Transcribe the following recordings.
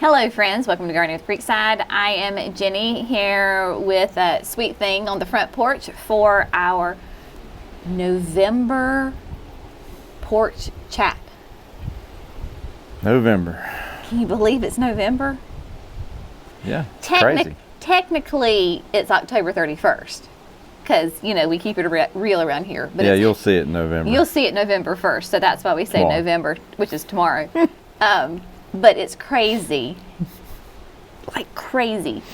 Hello friends, welcome to Gardening with Creekside. I am Jenny here with a sweet thing on the front porch for our November porch chat. November. Can you believe it's November? Yeah, crazy. Technically, it's October 31st because, you know, we keep it real around here. But yeah, you'll see it in November. You'll see it November 1st, so that's why we say November, which is tomorrow. But it's crazy, like crazy.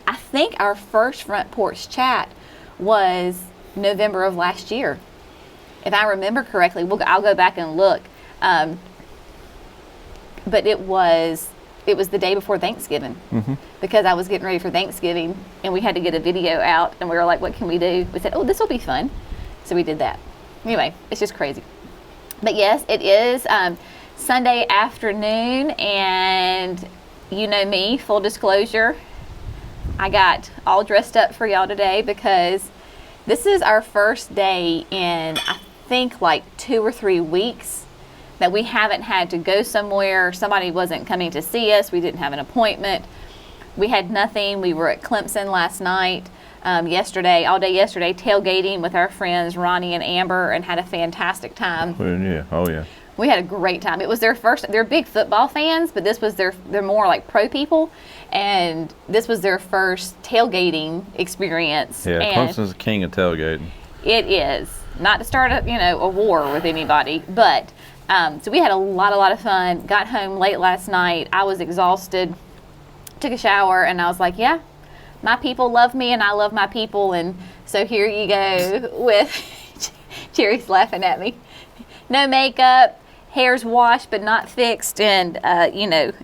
I think our first front porch chat was November of last year. If I remember correctly, I'll go back and look. But it was the day before Thanksgiving because I was getting ready for Thanksgiving and we had to get a video out and we were like, what can we do? We said, oh, this will be fun. So we did that. Anyway, it's just crazy. But yes, it is Sunday afternoon, and you know me, full disclosure, I got all dressed up for y'all today because this is our first day in, I think, like 2 or 3 weeks that we haven't had to go somewhere. Somebody wasn't coming to see us. We didn't have an appointment. We had nothing. We were at Clemson last night, all day yesterday, tailgating with our friends Ronnie and Amber, and had a fantastic time. Oh yeah. We had a great time. It was their first, they're big football fans, but this was they're more like pro people, and this was their first tailgating experience. Yeah, Clemson's the king of tailgating. It is. Not to start a war with anybody, but so we had a lot of fun. Got home late last night. I was exhausted. Took a shower, and I was like, yeah, my people love me, and I love my people, and so here you go with, Jerry's laughing at me. No makeup. Hair's washed but not fixed, and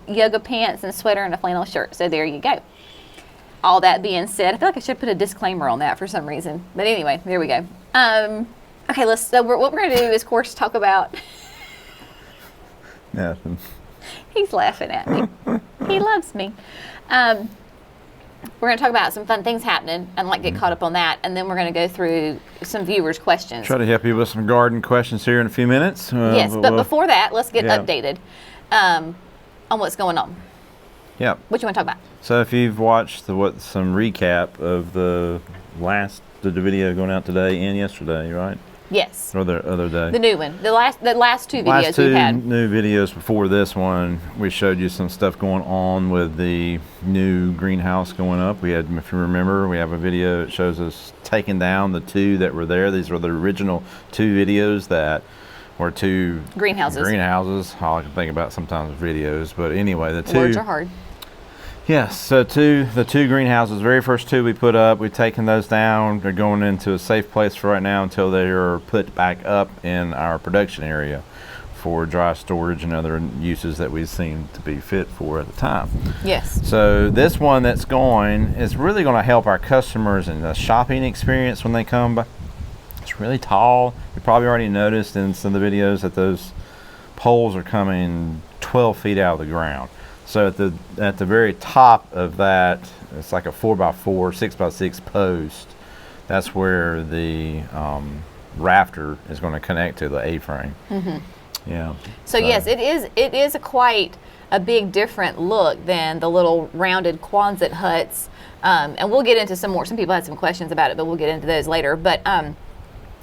yoga pants and sweater and a flannel shirt. So there you go. All that being said, I feel like I should put a disclaimer on that for some reason. But anyway, there we go. Okay, what we're going to do is, of course, talk about... Nothing. He's laughing at me. He loves me. We're going to talk about some fun things happening and get caught up on that, and then we're going to go through some viewers' questions. Try to help you with some garden questions here in a few minutes. Yes, but before that, let's get updated on what's going on. Yeah. What you want to talk about? So if you've watched some recap of the video going out today and yesterday, right? Yes. Or the other day. The new one. The last two videos we've had. Last two new videos before this one, we showed you some stuff going on with the new greenhouse going up. We had, if you remember, we have a video that shows us taking down the 2 that were there. These were the original 2 videos that were 2 greenhouses. All I can think about sometimes videos, but anyway, the 2. Words are hard. Yes, so the 2 greenhouses, very first 2 we put up, we've taken those down. They're going into a safe place for right now until they are put back up in our production area for dry storage and other uses that we seem to be fit for at the time. Yes. So this one that's going is really going to help our customers in the shopping experience when they come by. It's really tall. You probably already noticed in some of the videos that those poles are coming 12 feet out of the ground. So at the very top of that, it's like a 4x4, 6x6 post. That's where the rafter is going to connect to the A-frame. Yeah. So yes, it is quite a big different look than the little rounded Quonset huts. And we'll get into some more. Some people had some questions about it, but we'll get into those later. But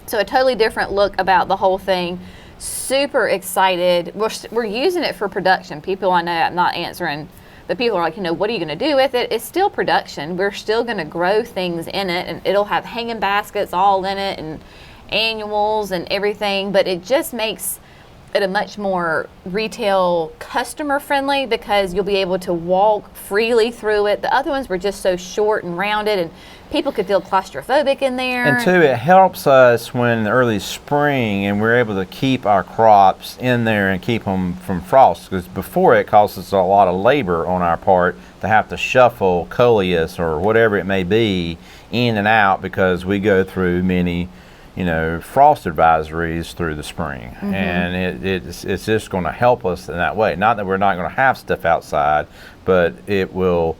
so a totally different look about the whole thing. Super excited. We're using it for production. People, I know I'm not answering, but people are like, what are you going to do with it? It's still production. We're still going to grow things in it, and it'll have hanging baskets all in it and annuals and everything, but it just makes it a much more retail customer friendly because you'll be able to walk freely through it. The other ones were just so short and rounded, and people could feel claustrophobic in there. And 2, it helps us when early spring and we're able to keep our crops in there and keep them from frost, because before it costs us a lot of labor on our part to have to shuffle coleus or whatever it may be in and out because we go through many frost advisories through the spring. And it's just going to help us in that way. Not that we're not going to have stuff outside, but it will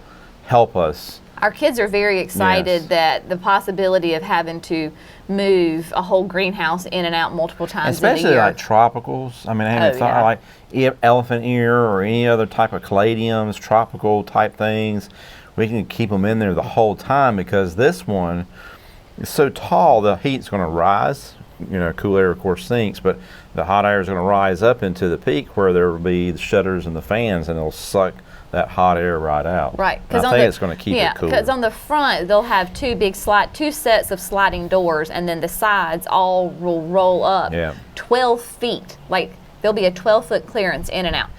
help us. Our kids are very excited Yes. that the possibility of having to move a whole greenhouse in and out multiple times in a Especially year. like tropicals. I mean, I haven't thought yeah. like elephant ear or any other type of caladiums, tropical type things. We can keep them in there the whole time because this one is so tall, the heat's going to rise. You know, cool air, of course, sinks, but the hot air is going to rise up into the peak where there will be the shutters and the fans, and it'll suck that hot air right out. Right, And I think it's going to keep it cool. because on the front they'll have two sets of sliding doors, and then the sides all will roll up 12 feet. Like there'll be a 12-foot clearance in and out.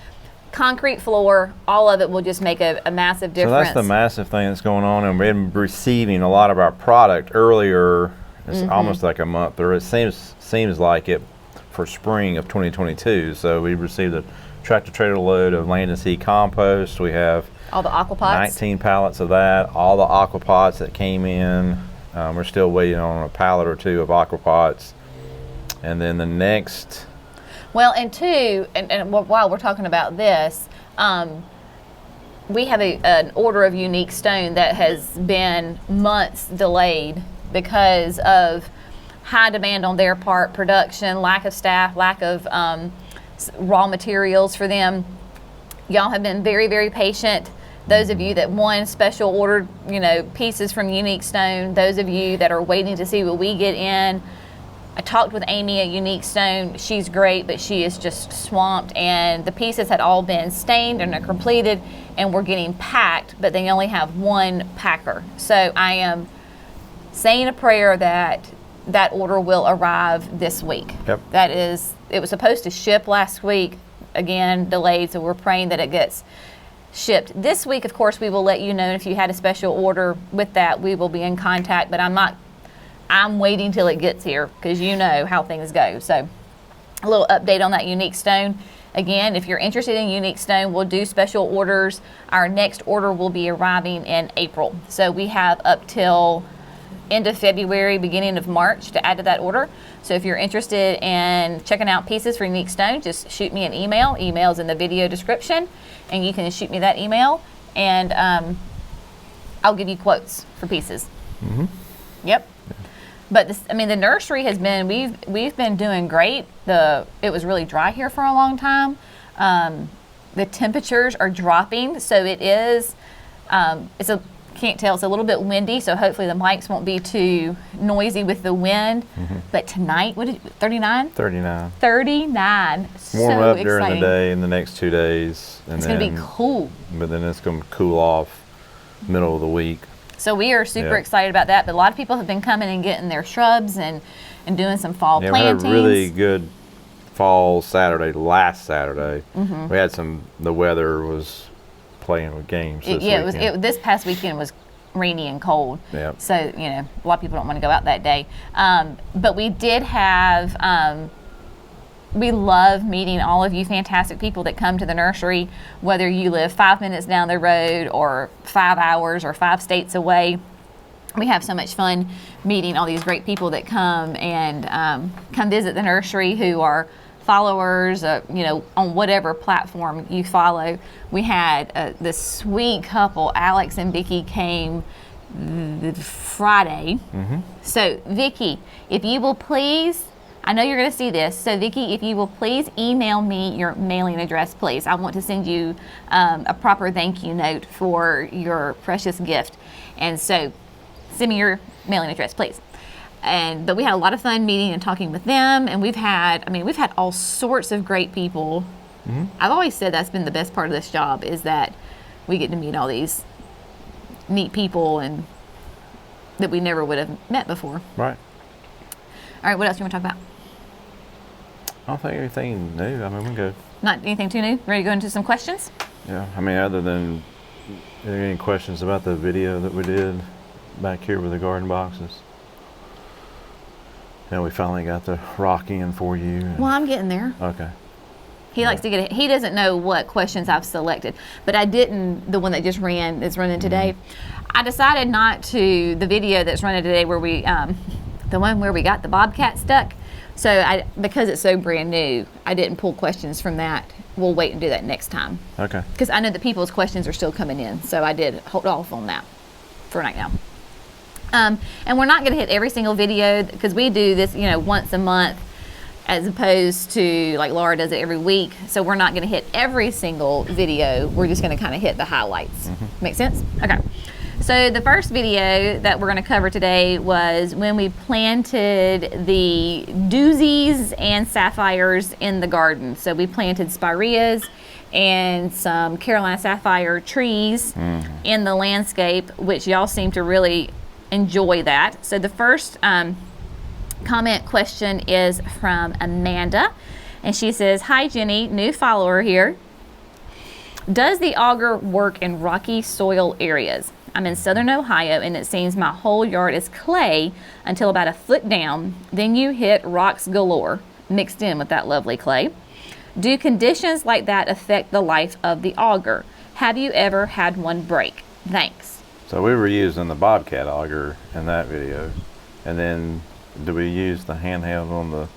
Concrete floor, all of it will just make a massive difference. So that's the massive thing that's going on, and we've been receiving a lot of our product earlier. It's almost like a month, or it seems like it for spring of 2022. So we received a tractor-trailer load of land and sea compost. We have all the aquapots. 19 pallets of that. All the aquapots that came in. We're still waiting on a pallet or two of aquapots, and then the next. Well, and while we're talking about this, we have an order of unique stone that has been months delayed because of high demand on their part, production, lack of staff, lack of raw materials for them. Y'all have been very, very patient. Those of you that won special ordered, pieces from Unique Stone, those of you that are waiting to see what we get in. I talked with Amy at Unique Stone. She's great, but she is just swamped, and the pieces had all been stained and are completed, and we're getting packed, but they only have one packer. So I am saying a prayer that order will arrive this week. Yep. It was supposed to ship last week, again, delayed, so we're praying that it gets shipped. This week, of course, we will let you know if you had a special order with that. We will be in contact, but I'm waiting till it gets here because you know how things go. So a little update on that Unique Stone. Again, if you're interested in Unique Stone, we'll do special orders. Our next order will be arriving in April. So we have up till end of February, beginning of March to add to that order. So if you're interested in checking out pieces for Unique Stone, just shoot me an email. Email's in the video description, and you can shoot me that email, and I'll give you quotes for pieces. Mm-hmm. Yep. But the nursery has been, we've been doing great. It was really dry here for a long time. The temperatures are dropping, so it is, can't tell, it's a little bit windy, so hopefully the mics won't be too noisy with the wind. Mm-hmm. But tonight, 39? 39. 39. Warm so up exciting. during the day in the next 2 days. And it's going to be cool. But then it's going to cool off middle of the week. So we are super excited about that. But a lot of people have been coming and getting their shrubs and doing some fall plantings. We had a really good fall Saturday, last Saturday. Mm-hmm. We had the weather was playing with games this weekend. This past weekend was rainy and cold. Yep. So, a lot of people don't want to go out that day. But we did have, we love meeting all of you fantastic people that come to the nursery, whether you live 5 minutes down the road or 5 hours or 5 states away. We have so much fun meeting all these great people that come and come visit the nursery who are followers, on whatever platform you follow. We had this sweet couple, Alex and Vicky, came Friday. Mm-hmm. So Vicky, if you will please, I know you're going to see this, so Vicky, if you will please email me your mailing address, please. I want to send you a proper thank you note for your precious gift. And so send me your mailing address, please. But we had a lot of fun meeting and talking with them, and we've had all sorts of great people. Mm-hmm. I've always said that's been the best part of this job, is that we get to meet all these neat people and that we never would have met before. Right. All right, what else do you want to talk about? I don't think anything new. We can go. Not anything too new? Ready to go into some questions? Yeah, other than, are there any questions about the video that we did back here with the garden boxes? We finally got the rock in for you. Well, I'm getting there. Okay. He likes to get it. He doesn't know what questions I've selected, but I didn't, the one that just is running today. Mm-hmm. I decided not to, the video that's running today where we, the one where we got the bobcat stuck, So because it's so brand new, I didn't pull questions from that. We'll wait and do that next time. Okay. Because I know that people's questions are still coming in, so I did hold off on that for right now. And we're not going to hit every single video because we do this, once a month, as opposed to like Laura does it every week. So we're not going to hit every single video. We're just going to kind of hit the highlights. Make sense? Okay. So the first video that we're going to cover today was when we planted the doozies and sapphires in the garden. So we planted spireas and some Carolina sapphire trees in the landscape, which y'all seem to really enjoy that. So the first comment question is from Amanda, and she says, "Hi Jenny, new follower here. Does the auger work in rocky soil areas? I'm in southern Ohio and it seems my whole yard is clay until about a foot down. Then you hit rocks galore mixed in with that lovely clay. Do conditions like that affect the life of the auger? Have you ever had one break? Thanks." So we were using the Bobcat Auger in that video. And then do we use the handheld on the,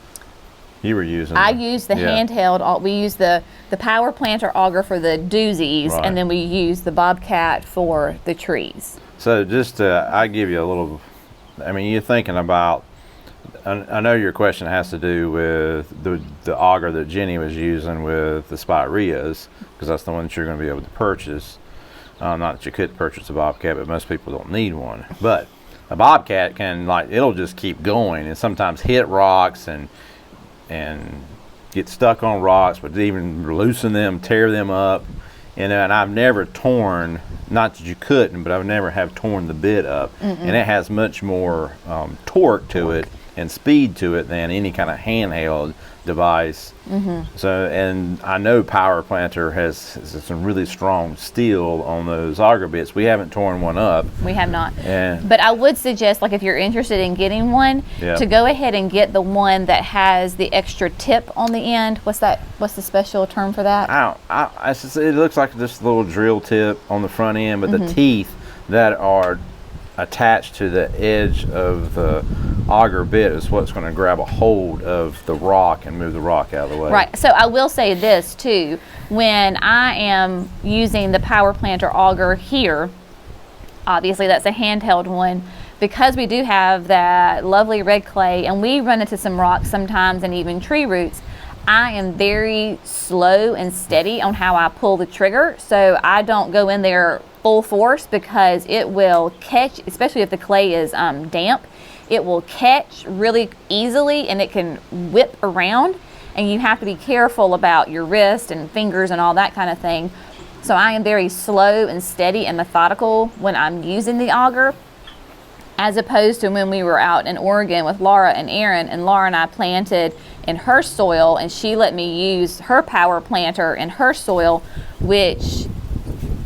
you were using? I used the handheld. We used the power planter auger for the doozies, and then we used the Bobcat for the trees. So just I give you a little, I mean, you're thinking about, I know your question has to do with the auger that Jenny was using with the spireas, because that's the one that you're going to be able to purchase. Not that you could purchase a Bobcat, but most people don't need one. But a Bobcat can, it'll just keep going and sometimes hit rocks and get stuck on rocks, but even loosen them, tear them up. And I've never torn, not that you couldn't, but I've never have torn the bit up. And it has much more torque to it and speed to it than any kind of handheld device. So, and I know Power Planter has some really strong steel on those auger bits. We haven't torn one up. We have not. But I would suggest, if you're interested in getting one, to go ahead and get the one that has the extra tip on the end. What's that? What's the special term for that? It looks like just a little drill tip on the front end, but the teeth that are attached to the edge of the auger bit is what's going to grab a hold of the rock and move the rock out of the way. Right. So I will say this too. When I am using the power planter auger here, obviously that's a handheld one, because we do have that lovely red clay and we run into some rocks sometimes and even tree roots. I am very slow and steady on how I pull the trigger, so I don't go in there full force, because it will catch, especially if the clay is damp, it will catch really easily and it can whip around, and you have to be careful about your wrist and fingers and all that kind of thing. So I am very slow and steady and methodical when I'm using the auger, as opposed to when we were out in Oregon with Laura and Aaron, and Laura and I planted in her soil and she let me use her power planter in her soil, which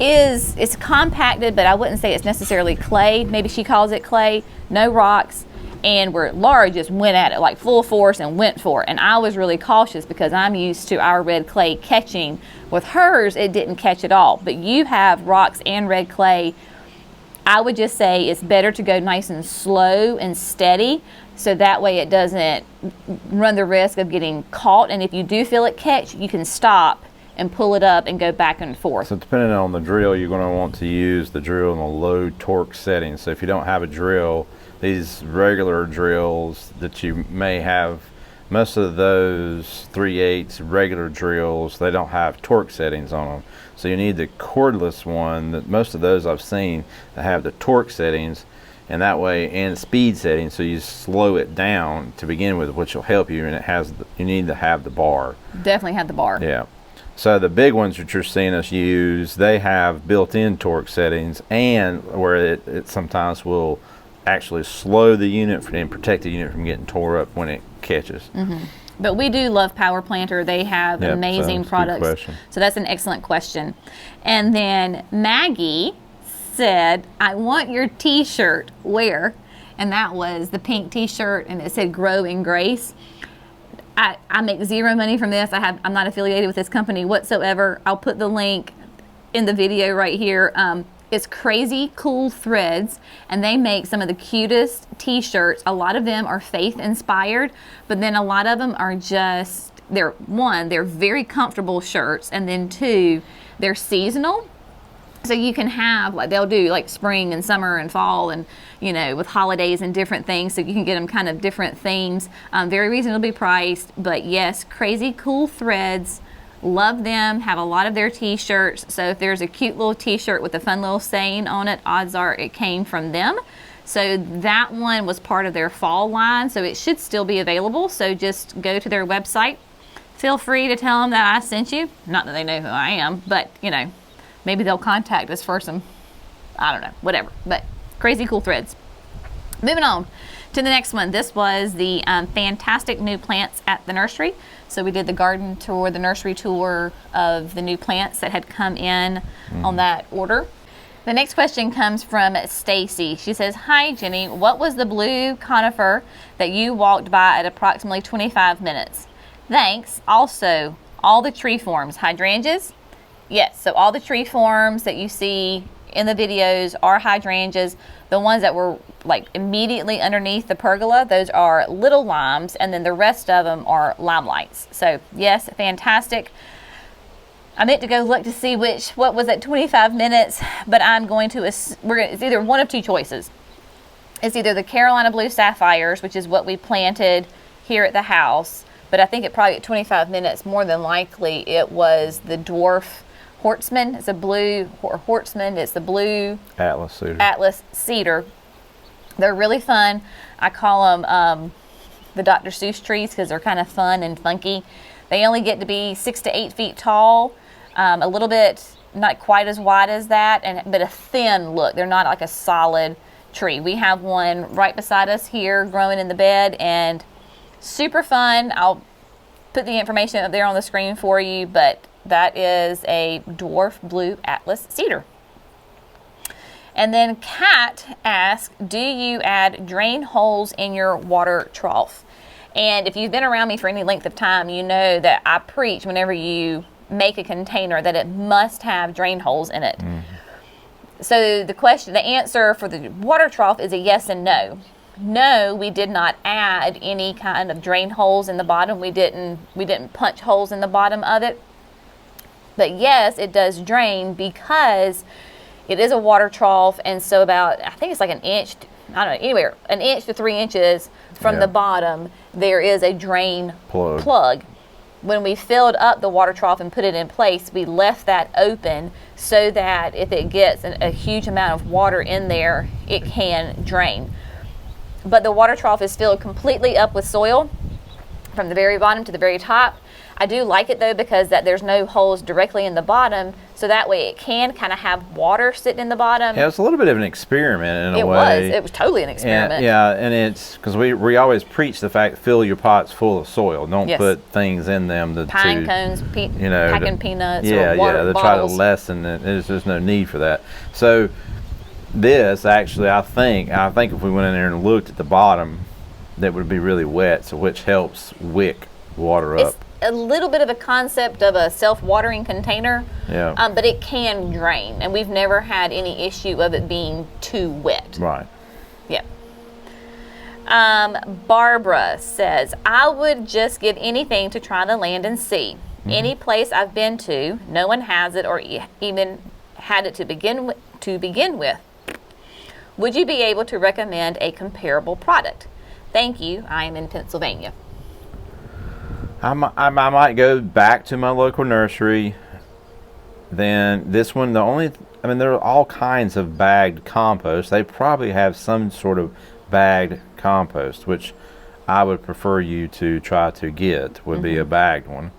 it's compacted, but I wouldn't say it's necessarily clay. Maybe she calls it clay, no rocks. And where Laura just went at it full force and went for it. And I was really cautious because I'm used to our red clay catching. With hers, it didn't catch at all. But you have rocks and red clay. I would just say it's better to go nice and slow and steady, so that way it doesn't run the risk of getting caught. And if you do feel it catch, you can stop and pull it up and go back and forth. So depending on the drill, you're going to want to use the drill in a low torque setting. So if you don't have a drill, these regular drills that you may have, most of those 3/8 regular drills, they don't have torque settings on them. So you need the cordless one. That most of those I've seen that have the torque settings, and that way, and speed settings, so you slow it down to begin with, which will help you. And it has you need to have the bar. Definitely have the bar. Yeah. So the big ones that you're seeing us use, they have built-in torque settings, and where it sometimes will actually slow the unit and protect the unit from getting tore up when it catches. But we do love Power Planter. They have amazing products. So that's an excellent question. And then Maggie said, "I want your t-shirt. Where?" And that was the pink t-shirt, and it said "Grow in Grace." I make zero money from this. I'm not affiliated with this company whatsoever. I'll put the link in the video right here. is Crazy Cool Threads, and they make some of the cutest t-shirts. A lot of them are faith inspired, but then a lot of them are just, they're very comfortable shirts, and then 2, they're seasonal. So you can have, like, they'll do like spring and summer and fall, and you know, with holidays and different things, so you can get them kind of different themes. Very reasonably priced, but yes, Crazy Cool Threads. Love them, have a lot of their t-shirts. So if there's a cute little t-shirt with a fun little saying on it, odds are it came from them. So that one was part of their fall line, so it should still be available. So just go to their website. Feel free to tell them that I sent you. Not that they know who I am, but you know, maybe they'll contact us for some, I don't know, whatever. But Crazy Cool Threads. Moving on to the next one. This was the fantastic new plants at the nursery. So we did the garden tour, the nursery tour of the new plants that had come in on that order. The next question comes from Stacy. She says, "Hi Jenny, what was the blue conifer that you walked by at approximately 25 minutes? Thanks. Also, all the tree forms, hydrangeas?" Yes, so all the tree forms that you see in the videos are hydrangeas. The ones that were like immediately underneath the pergola, those are little limes, and then the rest of them are limelights. So yes, fantastic. I meant to go look to see what was at 25 minutes, but I'm going to, it's either one of 2 choices. It's either the Carolina Blue Sapphires, which is what we planted here at the house, but I think it probably at 25 minutes, more than likely, it was the dwarf Hortsman. It's a blue Hortsman. It's the blue Atlas Cedar. They're really fun. I call them the Dr. Seuss trees because they're kind of fun and funky. They only get to be 6 to 8 feet tall, a little bit not quite as wide as that, but a thin look. They're not like a solid tree. We have one right beside us here growing in the bed, and super fun. I'll put the information up there on the screen for you, but that is a dwarf blue Atlas Cedar. And then Kat asked, do you add drain holes in your water trough? And if you've been around me for any length of time, you know that I preach whenever you make a container that it must have drain holes in it. So the answer for the water trough is a yes and no. No, we did not add any kind of drain holes in the bottom. We didn't punch holes in the bottom of it. But yes, it does drain because it is a water trough, and so about, I think it's like an inch, I don't know, anywhere, an inch to 3 inches from the bottom, there is a drain plug. When we filled up the water trough and put it in place, we left that open so that if it gets a huge amount of water in there, it can drain. But the water trough is filled completely up with soil from the very bottom to the very top. I do like it though because there's no holes directly in the bottom, so that way it can kind of have water sitting in the bottom. Yeah, it's a little bit of an experiment in a way. It was totally an experiment. And it's because we always preach the fact, fill your pots full of soil. Don't put things in them pine cones, packing peanuts, or water to bottles. try to lessen it. There's just no need for that. So this actually, I think if we went in there and looked at the bottom, that would be really wet, so which helps wick water up. A little bit of a concept of a self-watering container, but it can drain, and we've never had any issue of it being too wet. Right. Yeah. Barbara says, I would just give anything to try the land and see. Any place I've been to, no one has it or even had it to begin with. Would you be able to recommend a comparable product? Thank you. I am in Pennsylvania. I might go back to my local nursery. Then this one, there are all kinds of bagged compost. They probably have some sort of bagged compost, which I would prefer you to try to get, would be a bagged one.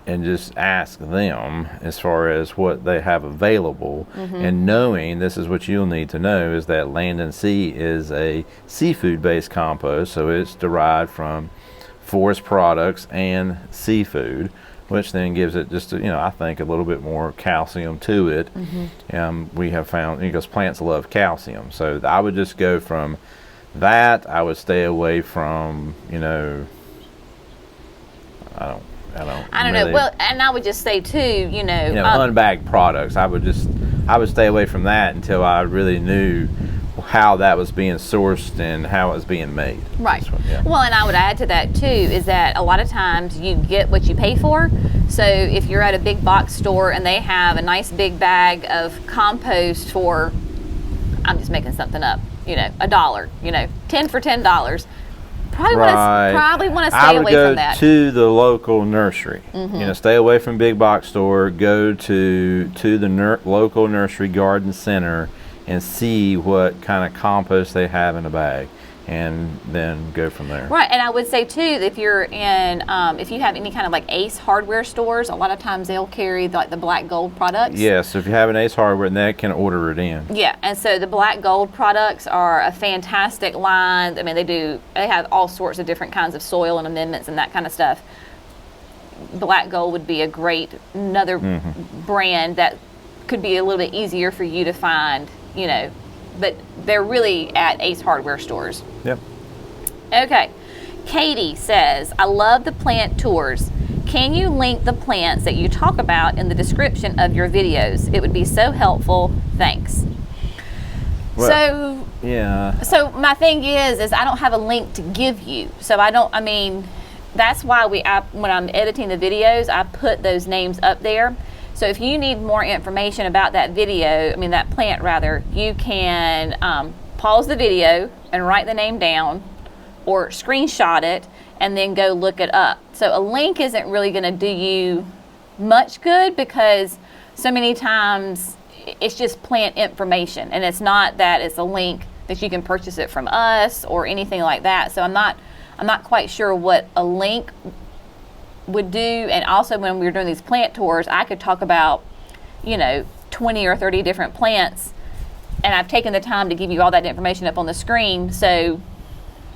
And just ask them as far as what they have available. And knowing, this is what you'll need to know, is that Land and Sea is a seafood-based compost, so it's derived from forest products and seafood, which then gives it just I think a little bit more calcium to it. We have found, because plants love calcium, so I would just go from that. I would stay away from I don't know. Well, and I would just say too, unbagged products. I would stay away from that until I really knew how that was being sourced and how it was being made. Right. Well, and I would add to that too is that a lot of times you get what you pay for. So if you're at a big box store and they have a nice big bag of compost for, I'm just making something up, $1, 10 for $10. Probably want to stay away from that. I would go to the local nursery. Stay away from big box store. Go to the local nursery garden center and see what kind of compost they have in a bag, and then go from there. Right, and I would say too, if you're in, if you have any kind of like Ace hardware stores, a lot of times they'll carry like the black gold products. Yes, if you have an Ace hardware, they can order it in. Yeah, and so the black gold products are a fantastic line. I mean, they have all sorts of different kinds of soil and amendments and that kind of stuff. Black gold would be a great another brand that could be a little bit easier for you to find. But they're really at Ace hardware stores. Yep. Okay. Katie says, I love the plant tours. Can you link the plants that you talk about in the description of your videos? It would be so helpful. Thanks. Well, So my thing is I don't have a link to give you. So that's why when I'm editing the videos, I put those names up there. So if you need more information about that that plant rather, you can pause the video and write the name down or screenshot it and then go look it up. So a link isn't really going to do you much good because so many times it's just plant information and it's not that it's a link that you can purchase it from us or anything like that. So I'm not quite sure what a link would do. And also when we were doing these plant tours, I could talk about 20 or 30 different plants, and I've taken the time to give you all that information up on the screen. So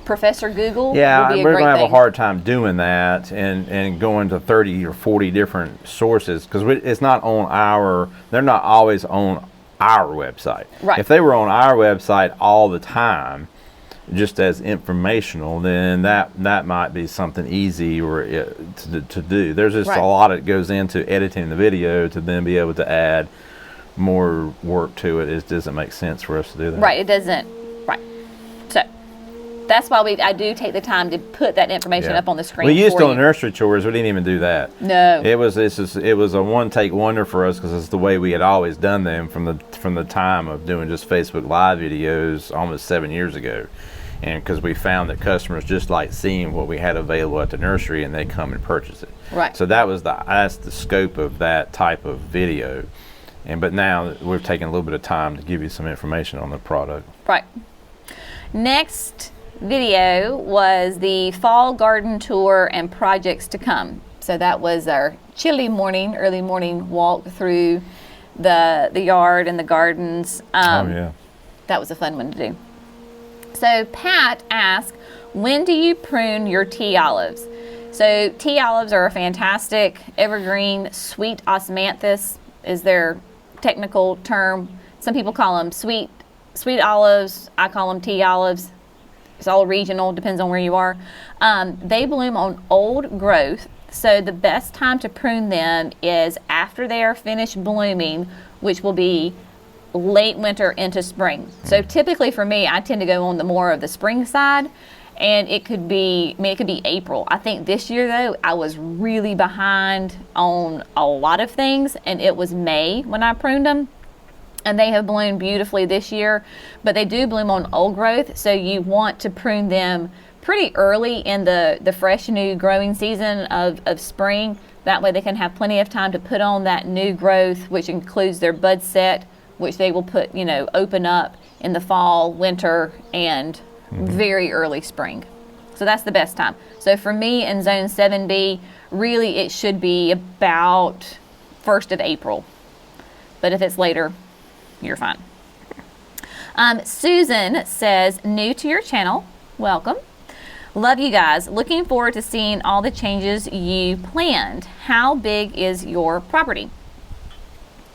Professor Google would be a great thing. We're going to have a hard time doing that and going to 30 or 40 different sources because it's not they're not always on our website. Right. If they were on our website all the time just as informational, then that might be something easy to do. There's just a lot that goes into editing the video to then be able to add more work to it. It doesn't make sense for us to do that. Right, it doesn't. Right. So that's why I do take the time to put that information up on the screen. We used to on nursery tours, we didn't even do that. No. It was a one-take wonder for us because it's the way we had always done them from the time of doing just Facebook Live videos almost 7 years ago. And because we found that customers just like seeing what we had available at the nursery and they come and purchase it. Right. So that's the scope of that type of video. But now we've taken a little bit of time to give you some information on the product. Right. Next video was the fall garden tour and projects to come. So that was our early morning walk through the yard and the gardens. That was a fun one to do. So Pat asked, when do you prune your tea olives? So tea olives are a fantastic evergreen. Sweet osmanthus is their technical term. Some people call them sweet olives. I call them tea olives. It's all regional, depends on where you are. They bloom on old growth. So the best time to prune them is after they are finished blooming, which will be late winter into spring. So typically for me, I tend to go on the more of the spring side, and it could be April. I think this year though, I was really behind on a lot of things, and it was May when I pruned them, and they have bloomed beautifully this year, but they do bloom on old growth, so you want to prune them pretty early in the fresh new growing season of spring. That way they can have plenty of time to put on that new growth, which includes their bud set, which they will put, open up in the fall, winter, and very early spring. So that's the best time. So for me in Zone 7B, really it should be about 1st of April. But if it's later, you're fine. Susan says, new to your channel, welcome. Love you guys. Looking forward to seeing all the changes you planned. How big is your property?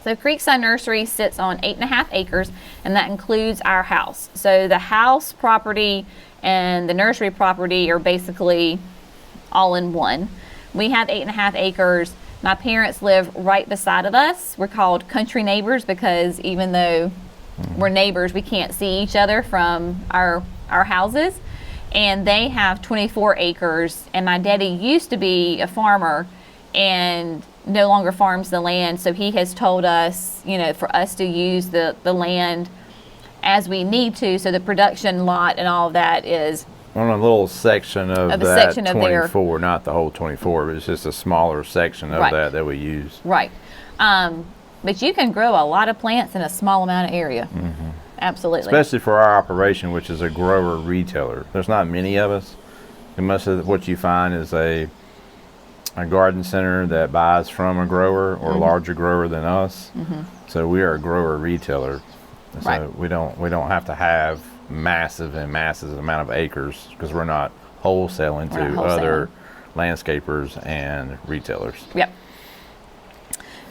So Creekside Nursery sits on 8.5 acres, and that includes our house. So the house property and the nursery property are basically all in one. We have 8.5 acres. My parents live right beside of us. We're called country neighbors because even though we're neighbors, we can't see each other from our houses. And they have 24 acres. And my daddy used to be a farmer and no longer farms the land. So he has told us, you know, for us to use the land as we need to. So the production lot and all of that is on a little section of a that section of 24, not the whole 24, but it's just a smaller section of Right. that we use. Right. But you can grow a lot of plants in a small amount of area. Absolutely. Especially for our operation, which is a grower retailer. There's not many of us. And most of what you find is a garden center that buys from a grower or a larger grower than us. So we are a grower retailer. So Right. we don't have to have massive amount of acres because we're not wholesaling We're to not wholesaling. other landscapers and retailers. Yep.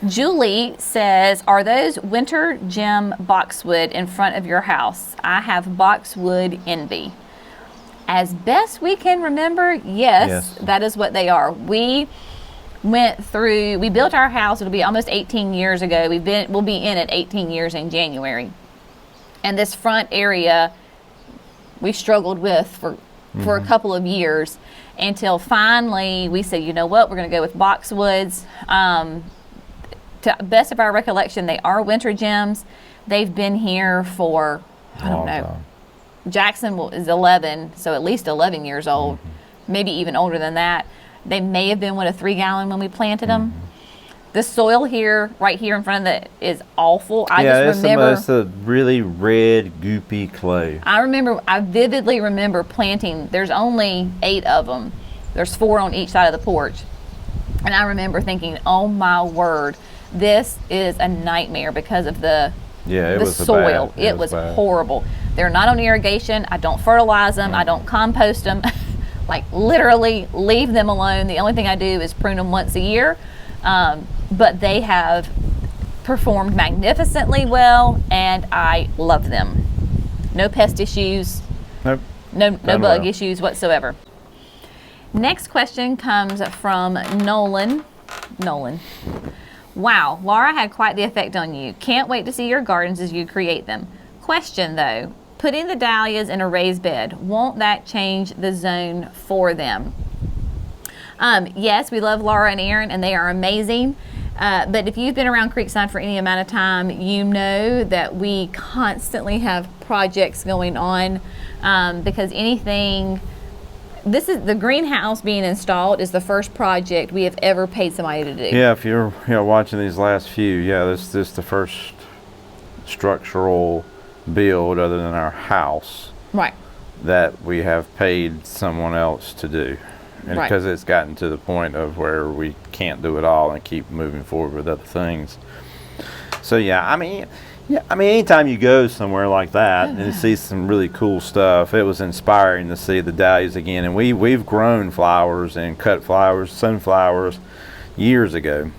Julie says, are those winter gem boxwood in front of your house? I have boxwood envy. As best we can remember, yes, that is what they are. We built our house, it'll be almost 18 years ago. We'll be in it 18 years in January. And this front area we struggled with for a couple of years until finally we said, you know what, we're going to go with boxwoods. To best of our recollection, they are winter gems. They've been here for, I don't know. Time. Jackson is 11, so at least 11 years old, maybe even older than that. They may have been, a 3-gallon when we planted them. The soil here, right here in front of it, is awful. I just remember. It's a really red, goopy clay. I vividly remember planting, there's only 8 of them. There's 4 on each side of the porch. And I remember thinking, oh my word, this is a nightmare because of the soil. It was bad. horrible. They're not on irrigation. I don't fertilize them. I don't compost them. Like literally leave them alone. The only thing I do is prune them once a year. But they have performed magnificently well, and I love them. No pest issues. Nope. No bug well. issues whatsoever. Next question comes from Nolan. Wow, Laura had quite the effect on you. Can't wait to see your gardens as you create them. Question though, putting the dahlias in a raised bed, won't that change the zone for them? Yes, we love Laura and Aaron, and they are amazing. But if you've been around Creekside for any amount of time, you know that we constantly have projects going on because this is the greenhouse being installed is the first project we have ever paid somebody to do. Yeah, if you're watching these last few, this is the first structural build other than our house Right. that we have paid someone else to do. And Right. because it's gotten to the point of where we can't do it all and keep moving forward with other things. So anytime you go somewhere like that and you see some really cool stuff, it was inspiring to see the dahlias again. And we've grown flowers and cut flowers, sunflowers years ago.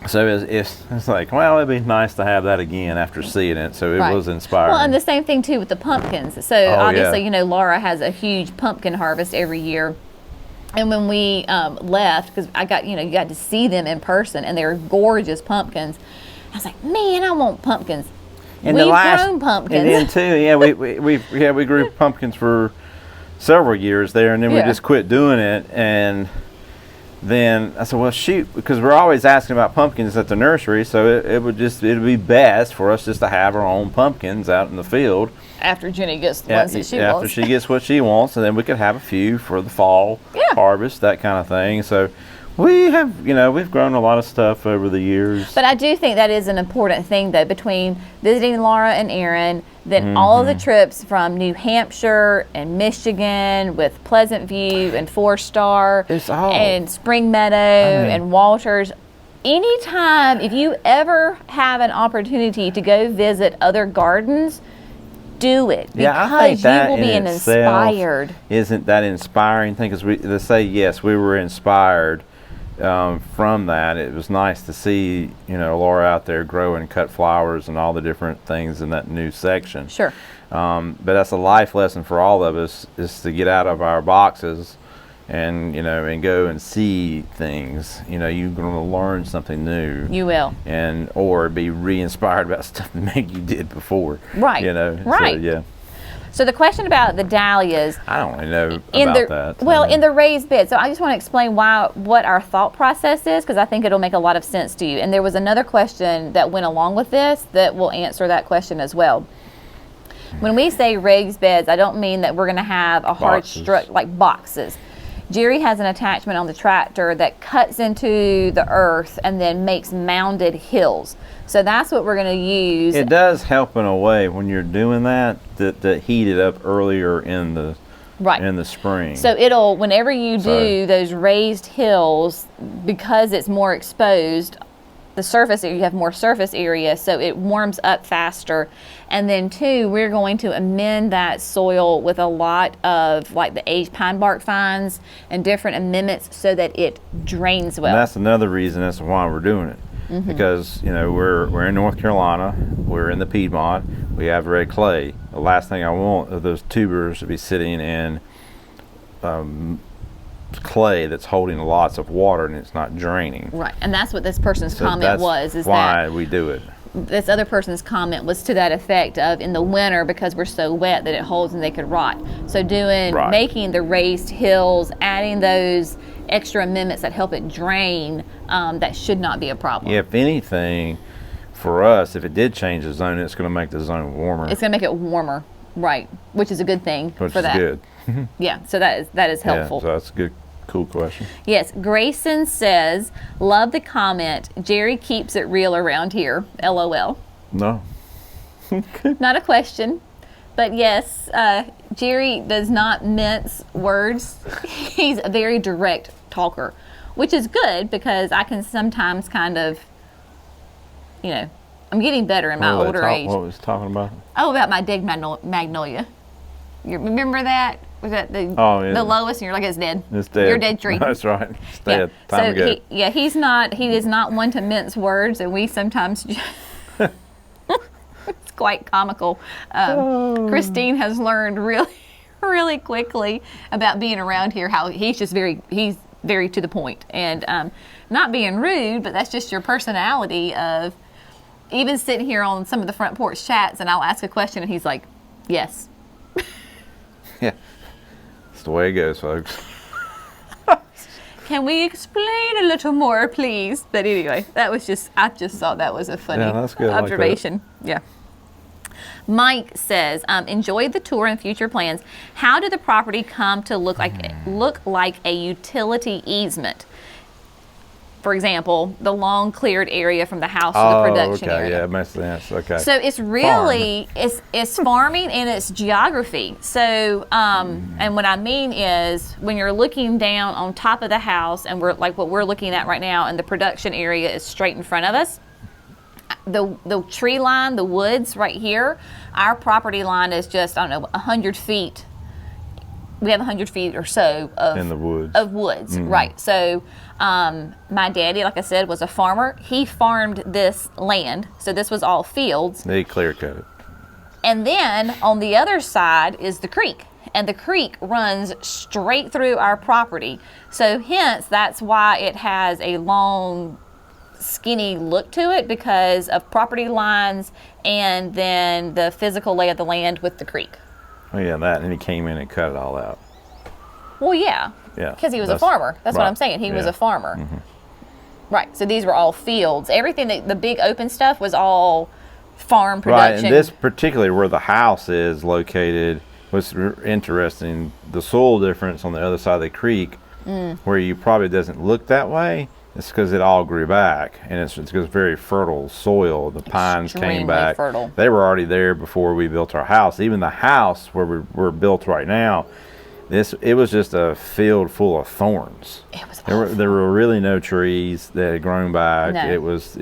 So it's like, well, it'd be nice to have that again after seeing it. So it was inspiring. Well, and the same thing too with the pumpkins. So obviously, Laura has a huge pumpkin harvest every year. And when we left, because you got to see them in person, and they're gorgeous pumpkins. I was like, man, I want pumpkins. We've grown pumpkins. And then too, we grew pumpkins for several years there, and then we just quit doing it. And then I said, well, shoot, because we're always asking about pumpkins at the nursery, so it'd be best for us just to have our own pumpkins out in the field. After Jenny gets the ones that she wants. After she gets what she wants, and then we could have a few for the fall harvest, that kind of thing. So we have, we've grown a lot of stuff over the years. But I do think that is an important thing, though, between visiting Laura and Aaron, then all of the trips from New Hampshire and Michigan with Pleasant View and 4-Star and Spring Meadow and Walters. Anytime, if you ever have an opportunity to go visit other gardens, do it, because you will be inspired. Isn't that inspiring thing? Because they say, yes, we were inspired from that. It was nice to see, Laura out there grow and cut flowers and all the different things in that new section. Sure. But that's a life lesson for all of us, is to get out of our boxes and and go and see things, you're going to learn something new. You will. And or be re-inspired about stuff that maybe you did before. Right. Right. So, yeah. So the question about the dahlias. I don't really know about that. Well, in the raised bed. So I just want to explain what our thought process is, because I think it'll make a lot of sense to you. And there was another question that went along with this that will answer that question as well. When we say raised beds, I don't mean that we're going to have a hard structure like boxes. Jerry has an attachment on the tractor that cuts into the earth and then makes mounded hills. So that's what we're going to use. It does help in a way when you're doing that to heat it up earlier in the spring. So it'll, whenever you do those raised hills, because it's more exposed, the surface area, you have more surface area, so it warms up faster. And then two, we're going to amend that soil with a lot of like the aged pine bark fines and different amendments so that it drains well. And that's another reason as to why we're doing it. Because we're in North Carolina, we're in the Piedmont, we have red clay. The last thing I want are those tubers to be sitting in clay that's holding lots of water and it's not draining. Right, and that's what this person's comment was. Is why that we do it. This other person's comment was to that effect of in the winter, because we're so wet that it holds and they could rot. So making the raised hills, adding those extra amendments that help it drain, that should not be a problem. If anything, for us, if it did change the zone, it's going to make the zone warmer. It's going to make it warmer, right? Which is a good thing for that. Which is good. Yeah, so that is helpful. Yeah, so that's a good, cool question. Yes, Grayson says, love the comment. Jerry keeps it real around here. LOL. No. Not a question. But yes, Jerry does not mince words. He's a very direct talker, which is good because I can sometimes kind of, I'm getting better in my older age. What was he talking about? Oh, about my dead magnolia. You remember that? Was that the lowest? And you're like, it's dead. It's dead. You're a dead tree. That's right. It's dead. Yeah. Time to go. He is not one to mince words, and we sometimes it's quite comical. Christine has learned really, really quickly about being around here, how he's very to the point. And not being rude, but that's just your personality of even sitting here on some of the front porch chats, and I'll ask a question, and he's like, yes. Yeah. That's the way it goes, folks. Can we explain a little more, please? But anyway, I just thought that was a funny observation. Yeah. Mike says, enjoyed the tour and future plans. How did the property come to look like a utility easement? For example, the long cleared area from the house to the production area. Yeah, it makes sense. Okay. So it's really it's farming and it's geography. So and what I mean is when you're looking down on top of the house, and we're like what we're looking at right now, and the production area is straight in front of us. The tree line, the woods right here, our property line is just 100 feet. We have 100 feet or so in the woods. Of woods, right? So my daddy, like I said, was a farmer. He farmed this land, so this was all fields. They clear cut it. And then on the other side is the creek, and the creek runs straight through our property. So hence, that's why it has a long, skinny look to it, because of property lines and then the physical lay of the land with the creek. Oh yeah, and he came in and cut it all out. Well, yeah. Yeah. Because he was a farmer. That's what I'm saying. He was a farmer. Mm-hmm. Right. So these were all fields. Everything, the big open stuff was all farm production. Right. And this particularly where the house is located was interesting. The soil difference on the other side of the creek, where you probably doesn't look that way, it's because it all grew back, and it's because very fertile soil. The pines came back. Fertile. They were already there before we built our house. Even the house where we're built right now, it was just a field full of thorns. It was there were really no trees that had grown back. No. It was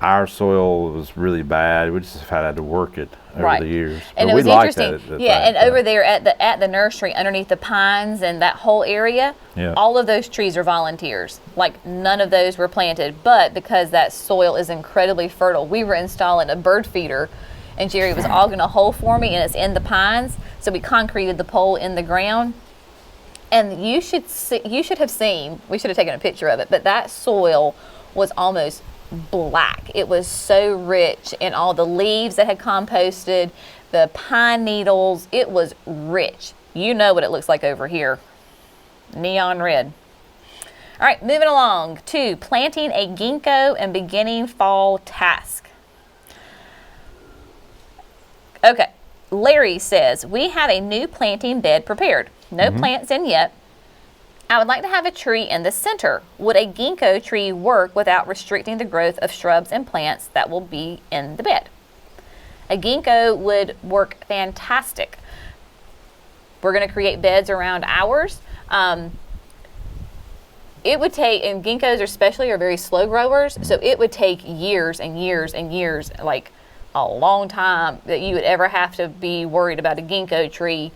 our soil was really bad. We just had to work it over the years. And but it was interesting. and over there at the nursery, underneath the pines and that whole area, all of those trees are volunteers. Like none of those were planted, but because that soil is incredibly fertile, we were installing a bird feeder, and Jerry was auging a hole for me, and it's in the pines. So we concreted the pole in the ground. And you should have seen, we should have taken a picture of it, but that soil was almost black. It was so rich in all the leaves that had composted, the pine needles. It was rich. You know what it looks like over here. Neon red. All right, moving along to planting a ginkgo and beginning fall task. Okay, Larry says, we have a new planting bed prepared. No plants in yet. I would like to have a tree in the center. Would a ginkgo tree work without restricting the growth of shrubs and plants that will be in the bed? A ginkgo would work fantastic. We're going to create beds around ours. It would take, and ginkgos especially are very slow growers, so it would take years and years and years, like a long time, that you would ever have to be worried about a ginkgo tree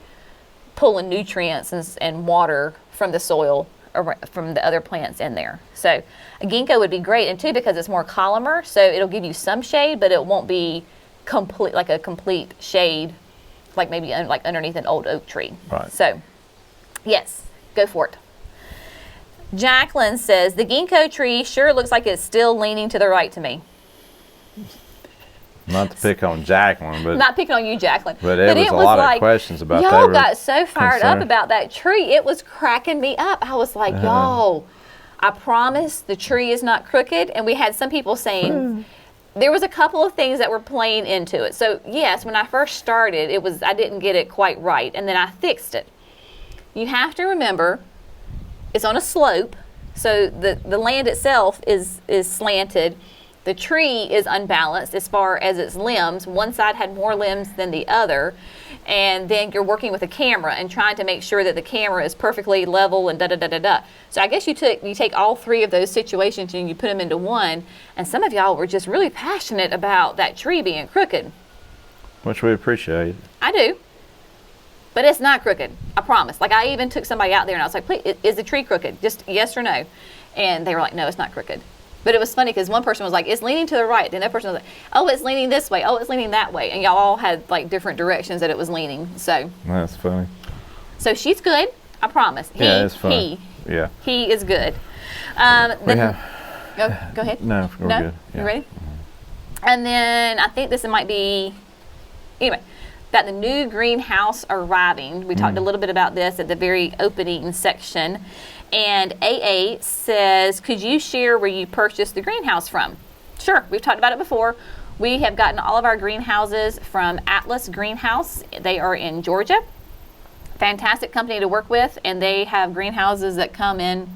pulling nutrients and water from the soil or from the other plants in there. So a ginkgo would be great, and too, because it's more columnar, so it'll give you some shade, but it won't be complete, like a complete shade, like maybe like underneath an old oak tree. Right. So yes, go for it. Jacqueline says, the ginkgo tree sure looks like it's still leaning to the right to me. Not to pick on Jacqueline, but not picking on you, Jacqueline. But it was a lot of questions about that. Y'all got so fired up about that tree. It was cracking me up. I was like, y'all, I promise the tree is not crooked. And we had some people saying there was a couple of things that were playing into it. So yes, when I first started, I didn't get it quite right, and then I fixed it. You have to remember, it's on a slope, so the land itself is slanted. The tree is unbalanced as far as its limbs. One side had more limbs than the other, and then you're working with a camera and trying to make sure that the camera is perfectly level and da-da-da-da-da. So I guess you take all three of those situations and you put them into one, and some of y'all were just really passionate about that tree being crooked. Which we appreciate. I do. But it's not crooked, I promise. Like, I even took somebody out there and I was like, please, is the tree crooked? Just yes or no. And they were like, no, it's not crooked. But it was funny because one person was like, it's leaning to the right. Then that person was like, oh, it's leaning this way. Oh, it's leaning that way. And y'all all had like different directions that it was leaning. So that's funny. So she's good, I promise. It's funny. He is good. Go ahead. No, we're good. Yeah. You ready? And then I think this might be, anyway, got the new greenhouse arriving. We talked a little bit about this at the very opening section. And AA says, could you share where you purchased the greenhouse from? Sure, we've talked about it before. We have gotten all of our greenhouses from Atlas Greenhouse. They are in Georgia. Fantastic company to work with, and they have greenhouses that come in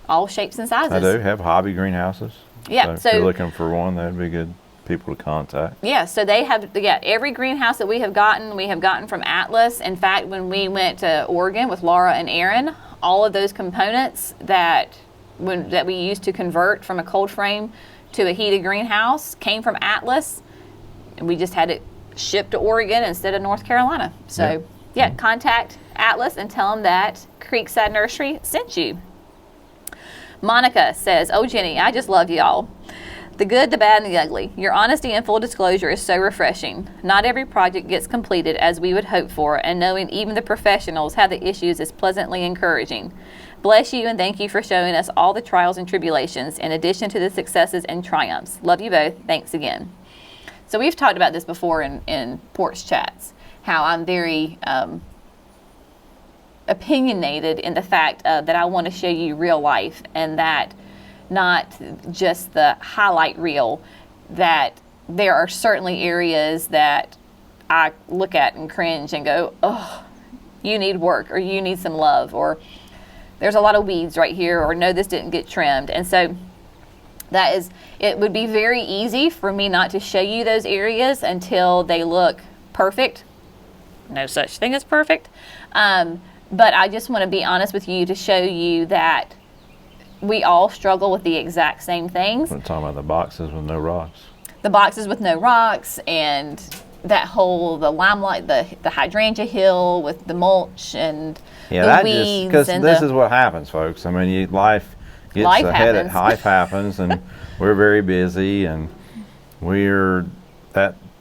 all shapes and sizes. I do have hobby greenhouses. Yeah. So if you're looking for one, that'd be good people to contact. Yeah, so they have, every greenhouse that we have gotten from Atlas. In fact, when we went to Oregon with Laura and Aaron, all of those components that we used to convert from a cold frame to a heated greenhouse came from Atlas, and we just had it shipped to Oregon instead of North Carolina. So contact Atlas and tell them that Creekside Nursery sent you. Monica says, oh Jenny, I just love y'all. The good, the bad, and the ugly. Your honesty and full disclosure is so refreshing. Not every project gets completed as we would hope for, and knowing even the professionals have the issues is pleasantly encouraging. Bless you, and thank you for showing us all the trials and tribulations, in addition to the successes and triumphs. Love you both. Thanks again. So we've talked about this before in Porch Chats, how I'm very opinionated in the fact that I want to show you real life, and that not just the highlight reel, that there are certainly areas that I look at and cringe and go, oh, you need work, or you need some love, or there's a lot of weeds right here, or no, this didn't get trimmed. And so it would be very easy for me not to show you those areas until they look perfect. No such thing as perfect. But I just want to be honest with you to show you that we all struggle with the exact same things. We're talking about the boxes with no rocks. The boxes with no rocks, and that whole, the limelight, the hydrangea hill with the mulch and the weeds. Because this is what happens, folks. I mean, life happens, and we're very busy, and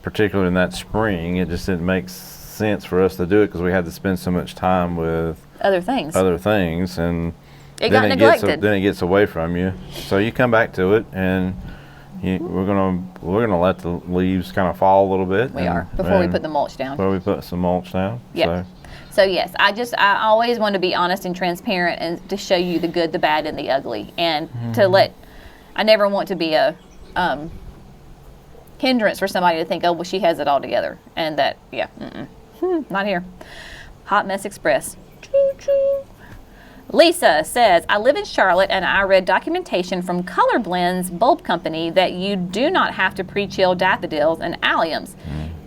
particularly in that spring, it just didn't make sense for us to do it because we had to spend so much time with other things. And It got neglected. Then it gets away from you. So you come back to it, and we're gonna let the leaves kind of fall a little bit. We are before we put the mulch down. Before we put some mulch down. Yeah. So yes, I always want to be honest and transparent, and to show you the good, the bad, and the ugly, and I never want to be a hindrance for somebody to think, oh, well, she has it all together, and that, not here. Hot Mess Express. Choo-choo. Lisa says, I live in Charlotte, and I read documentation from Color Blends Bulb Company that you do not have to pre-chill daffodils and alliums.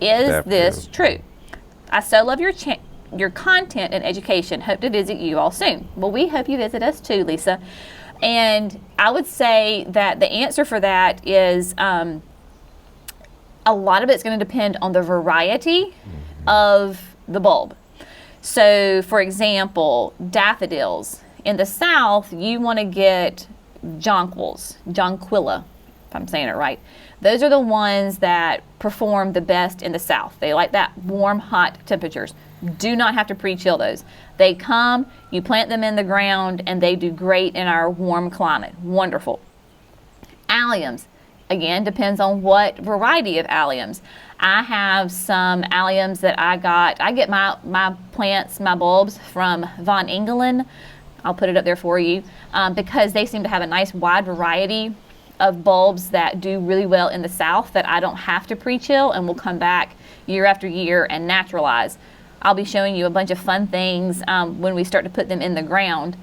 Is this true? I so love your content and education. Hope to visit you all soon. Well, we hope you visit us too, Lisa. And I would say that the answer for that is a lot of it's going to depend on the variety of the bulb. So, for example, daffodils. In the South, you want to get jonquilla, if I'm saying it right. Those are the ones that perform the best in the South. They like that warm, hot temperatures. Do not have to pre-chill those. They come, you plant them in the ground, and they do great in our warm climate. Wonderful. Alliums. Again, depends on what variety of alliums. I have some alliums that I get my plants, my bulbs from Von Engelen. I'll put it up there for you because they seem to have a nice wide variety of bulbs that do really well in the South that I don't have to pre-chill and will come back year after year and naturalize. I'll be showing you a bunch of fun things when we start to put them in the ground.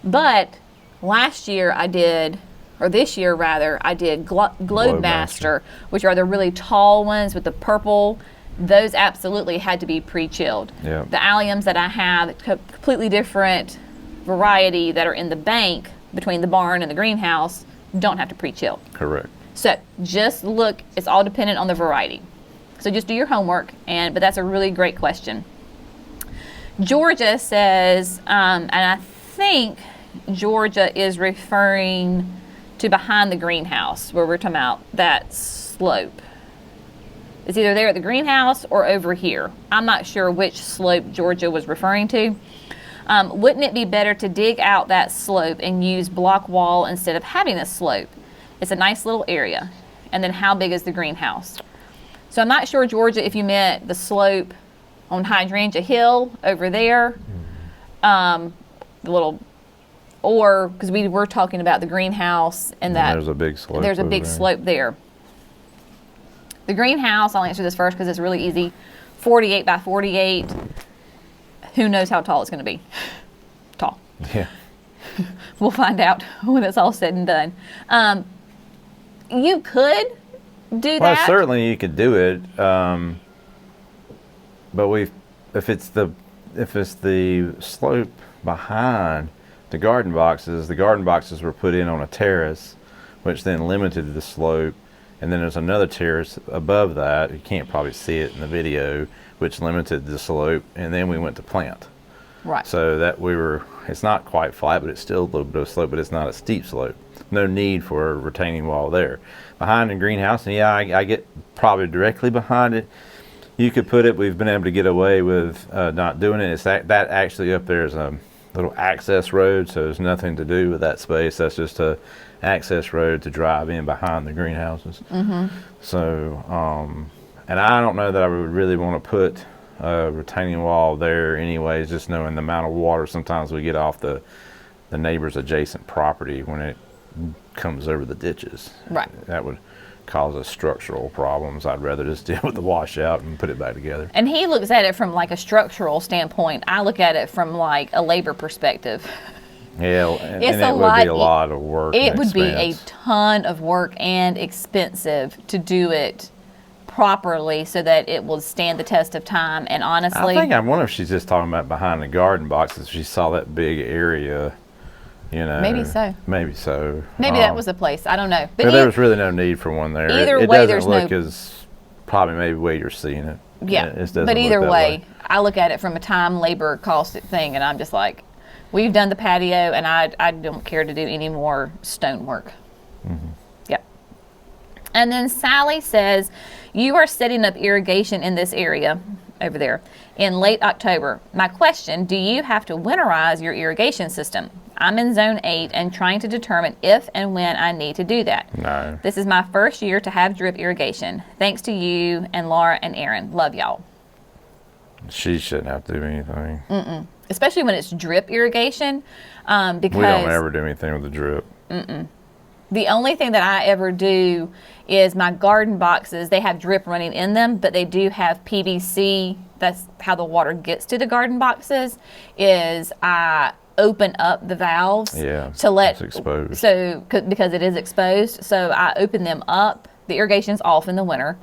But this year I did Globemaster, which are the really tall ones with the purple. Those absolutely had to be pre-chilled. Yep. The alliums that I have, completely different variety that are in the bank between the barn and the greenhouse, don't have to pre-chill. Correct. So just look, it's all dependent on the variety. So just do your homework, but that's a really great question. Georgia says, and I think Georgia is referring to behind the greenhouse where we're talking about that slope. It's either there at the greenhouse or over here. I'm not sure which slope Georgia was referring to. Wouldn't it be better to dig out that slope and use block wall instead of having a slope? It's a nice little area. And then how big is the greenhouse? So I'm not sure, Georgia, if you meant the slope on Hydrangea Hill over there, or because we were talking about the greenhouse and that there's a big slope. There's a big slope there. The greenhouse, I'll answer this first because it's really easy. 48 by 48. Who knows how tall it's going to be? Tall. Yeah. We'll find out when it's all said and done. You could do that. Well, certainly you could do it, but if it's the slope behind the garden boxes were put in on a terrace, which then limited the slope, and then there's another terrace above that. You can't probably see it in the video, which limited the slope, and then we went to plant. Right. So that it's not quite flat, but it's still a little bit of slope, but it's not a steep slope. No need for a retaining wall there. Behind the greenhouse, and I get probably directly behind it. You could put it, we've been able to get away with not doing it. It's that actually up there is a little access road, so there's nothing to do with that space. That's just a access road to drive in behind the greenhouses. Mm-hmm. So, and I don't know that I would really want to put a retaining wall there anyways, just knowing the amount of water sometimes we get off the neighbor's adjacent property when it comes over the ditches. Right. That would cause us structural problems. I'd rather just deal with the washout and put it back together. And he looks at it from like a structural standpoint. I look at it from like a labor perspective. Yeah, and it would be a lot of work. It would be a ton of work and expensive to do it properly so that it will stand the test of time. And honestly, I wonder if she's just talking about behind the garden boxes. She saw that big area, Maybe so. Maybe so. Maybe that was the place. I don't know. But there was really no need for one there. Either it way, doesn't look as probably maybe the way you're seeing it. Yeah. But either way, I look at it from a time, labor, cost thing, and I'm just like, we've done the patio, and I don't care to do any more stonework. Mm-hmm. Yep. And then Sally says, you are setting up irrigation in this area. over there in late October. My question, do you have to winterize your irrigation system? I'm in zone 8 and trying to determine if and when I need to do that. No. This is my first year to have drip irrigation. Thanks to you and Laura and Aaron. Love y'all. She shouldn't have to do anything. Especially when it's drip irrigation, because we don't ever do anything with the drip. the only thing that I ever do is my garden boxes. They have drip running in them, but they do have PVC. That's how the water gets to the garden boxes. Is I open up the valves to let it's exposed. Because it is exposed. So I open them up. The irrigation's off in the winter.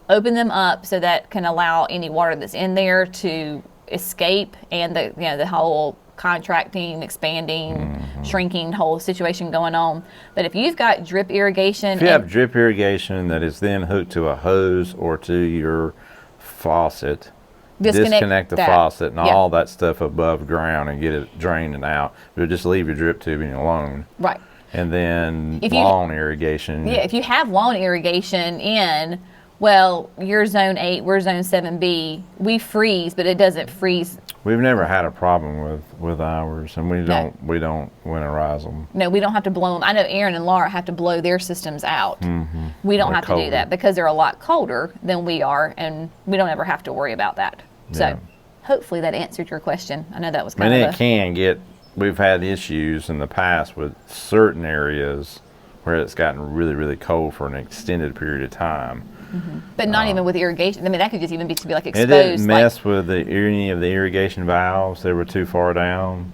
Open them up so that can allow any water that's in there to escape, and the whole contracting, expanding, shrinking whole situation going on. But if you've got drip irrigation, if you have drip irrigation that is then hooked to a hose or to your faucet, disconnect the faucet and all that stuff above ground and get it drained and out. But just leave your drip tubing alone. Right. And then lawn irrigation. Yeah, if you have lawn irrigation in, well, you're zone 8, we're zone 7B. We freeze, but it doesn't freeze. We've never had a problem with ours, and we don't winterize them. No, we don't have to blow them. I know Aaron and Laura have to blow their systems out. Mm-hmm. We don't have to do that because they're a lot colder than we are, and we don't ever have to worry about that. So hopefully that answered your question. I know that was kind of it can get, we've had issues in the past with certain areas where it's gotten really, really cold for an extended period of time. Mm-hmm. But not even with irrigation. I mean, that could just even be to be like exposed. It didn't mess with any of the irrigation valves. They were too far down.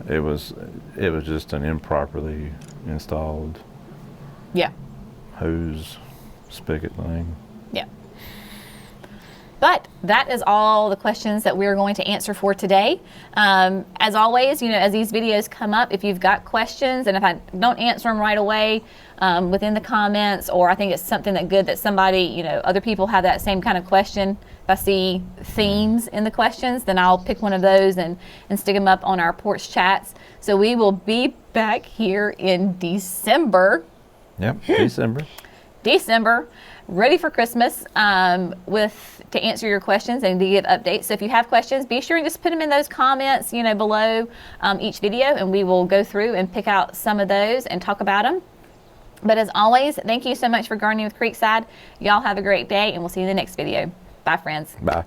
It was just an improperly installed hose spigot thing. Yeah. But that is all the questions that we're going to answer for today. As always, as these videos come up, if you've got questions, and if I don't answer them right away within the comments, or I think it's something that somebody, other people have that same kind of question, if I see themes in the questions, then I'll pick one of those and stick them up on our porch chats. So we will be back here in December. Yep, December, ready for Christmas to answer your questions and to give updates. So if you have questions, be sure and just put them in those comments, below each video, and we will go through and pick out some of those and talk about them. But as always, thank you so much for gardening with Creekside. Y'all have a great day, and we'll see you in the next video. Bye, friends. Bye.